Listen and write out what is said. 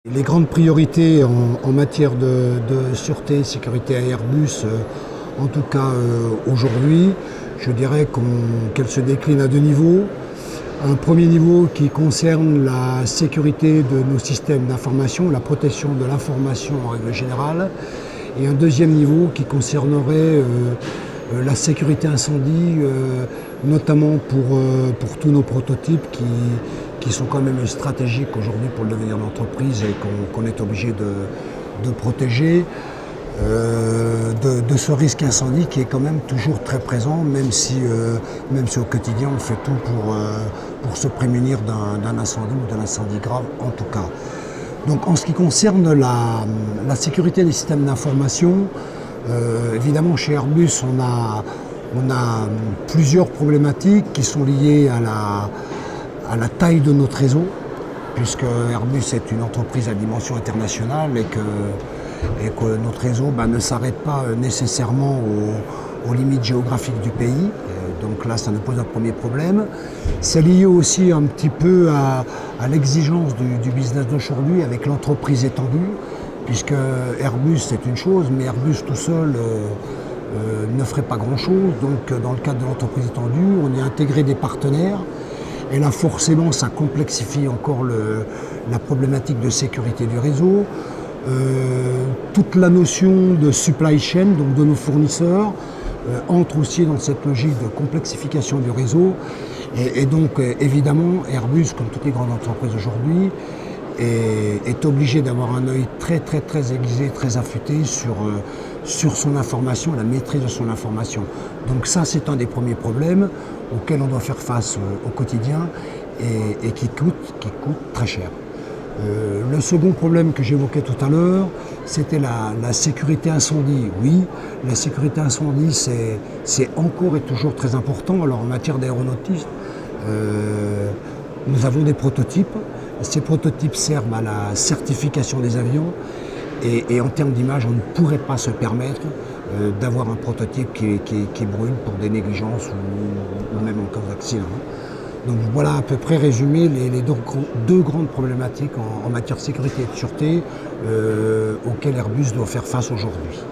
Les grandes priorités en matière de sûreté et sécurité à Airbus, en tout cas aujourd'hui, je dirais qu'elles se déclinent à deux niveaux. Un premier niveau qui concerne la sécurité de nos systèmes d'information, la protection de l'information en règle générale, et un deuxième niveau qui concernerait la sécurité incendie, notamment pour tous nos prototypes qui sont quand même stratégiques aujourd'hui pour le devenir de l'entreprise et qu'on est obligé de protéger de ce risque incendie qui est quand même toujours très présent, même si au quotidien on fait tout pour se prémunir d'un incendie ou d'un incendie grave en tout cas. Donc en ce qui concerne la sécurité des systèmes d'information, évidemment chez Airbus on a plusieurs problématiques qui sont liées à la taille de notre réseau, puisque Airbus est une entreprise à dimension internationale et que notre réseau ne s'arrête pas nécessairement aux limites géographiques du pays. Donc là, ça nous pose un premier problème. C'est lié aussi un petit peu à l'exigence du business d'aujourd'hui avec l'entreprise étendue, puisque Airbus c'est une chose, mais Airbus tout seul ne ferait pas grand-chose. Donc dans le cadre de l'entreprise étendue, on y a intégré des partenaires. Et là, forcément, ça complexifie encore la problématique de sécurité du réseau. Toute la notion de supply chain, donc de nos fournisseurs, entre aussi dans cette logique de complexification du réseau. Et donc, évidemment, Airbus, comme toutes les grandes entreprises aujourd'hui, est obligé d'avoir un œil très aiguisé, très affûté sur son information, la maîtrise de son information. Donc ça, c'est un des premiers problèmes auxquels on doit faire face au quotidien et qui coûte très cher. Le second problème que j'évoquais tout à l'heure, c'était la sécurité incendie. Oui, la sécurité incendie, c'est encore et toujours très important. Alors en matière d'aéronautisme, nous avons des prototypes. Ces prototypes servent à la certification des avions et en termes d'image, on ne pourrait pas se permettre d'avoir un prototype qui brûle pour des négligences ou même en cas d'accident. Donc voilà à peu près résumé les deux grandes problématiques en matière de sécurité et de sûreté auxquelles Airbus doit faire face aujourd'hui.